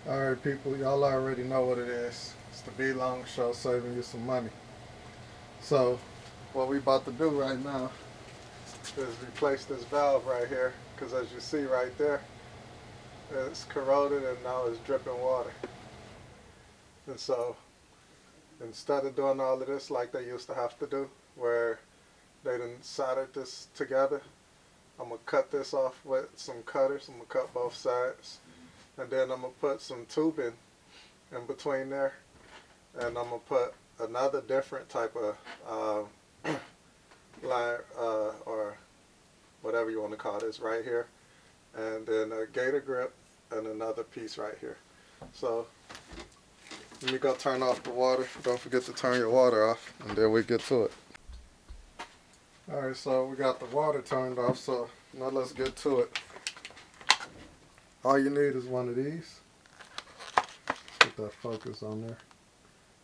Alright people, y'all already know what it is. It's the BLONGshow, saving you some money. So what we about to do right now is replace this valve right here, because as you see right there, it's corroded and now it's dripping water. And so instead of doing all of this like they used to have to do, where they done soldered this together, I'm going to cut this off with some cutters. I'm going to cut both sides, and then I'm going to put some tubing in between there, and I'm going to put another different type of line or whatever you want to call this right here, and then a gator grip and another piece right here. So let me go turn off the water. Don't forget to turn your water off, and then we get to it. Alright, so we got the water turned off, so now let's get to it. All you need is one of these. Get that focus on there.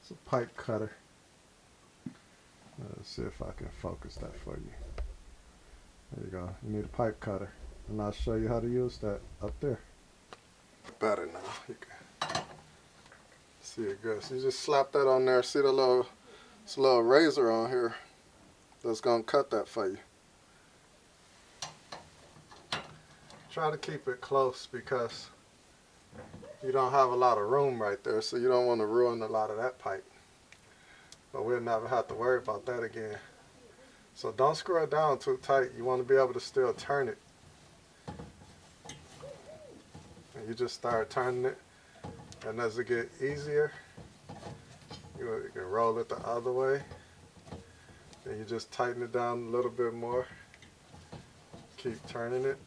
It's a pipe cutter. Let's see if I can focus that for you. There you go. You need a pipe cutter, and I'll show you how to use that up there. Better now. You can see it good. So you just slap that on there. See the little, it's a little razor on here that's gonna cut that for you. Try to keep it close because you don't have a lot of room right there, so you don't want to ruin a lot of that pipe. But we'll never have to worry about that again. So don't screw it down too tight. You want to be able to still turn it. And you just start turning it, and as it get easier, you can roll it the other way. Then you just tighten it down a little bit more. Keep turning it.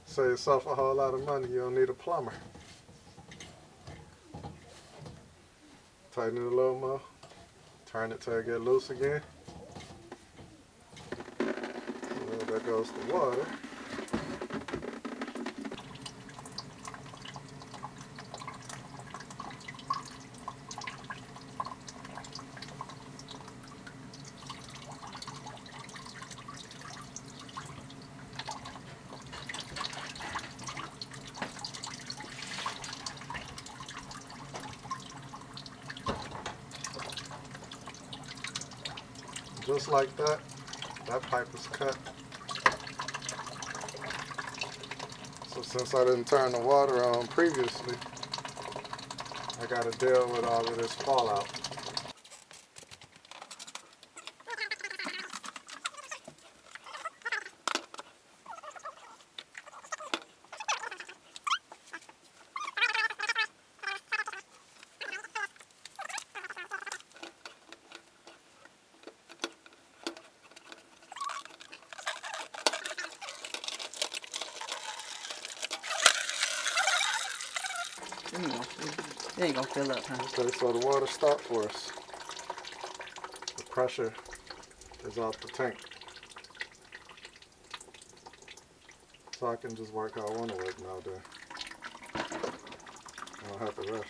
Save yourself a whole lot of money. You don't need a plumber. Tighten it a little more. Turn it till it get loose again. And there goes the water. Just like that, that pipe is cut. So since I didn't turn the water on previously, I got to deal with all of this fallout. There you go. There you go. Fill up, huh? Okay, so the water stopped for us. The pressure is off the tank. So I can just work how I want to work now then. I don't have to rush.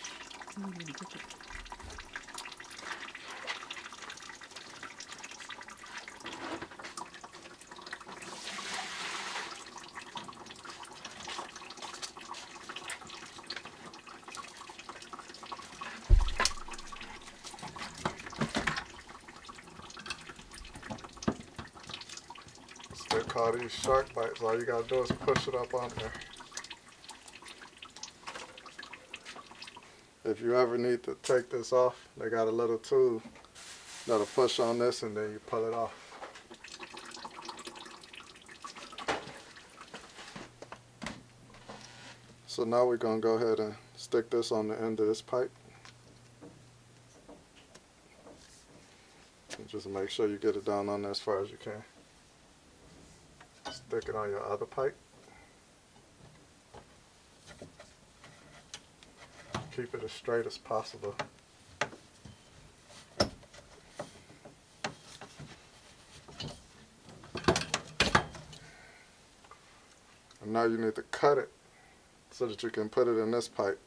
They call these shark bites. All you gotta do is push it up on there. If you ever need to take this off, they got a little tool that'll push on this and then you pull it off. So now we're gonna go ahead and stick this on the end of this pipe. And just make sure you get it down on there as far as you can. Stick it on your other pipe. Keep it as straight as possible. And now you need to cut it so that you can put it in this pipe.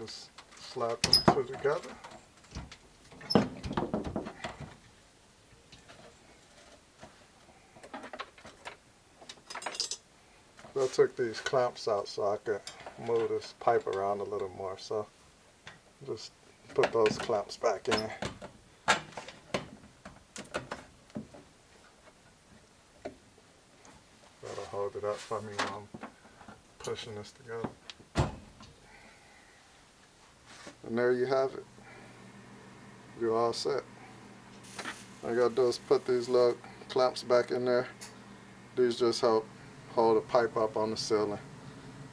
just slap them two together. I took these clamps out so I could move this pipe around a little more. So just put those clamps back in. That'll hold it up for me while I'm pushing this together. And there you have it. You're all set. All you gotta do is put these little clamps back in there. These just help hold the pipe up on the ceiling.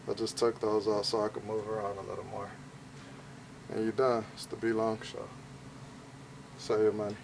I just took those out so I could move around a little more. And you're done. It's the BLONGshow. Save your money.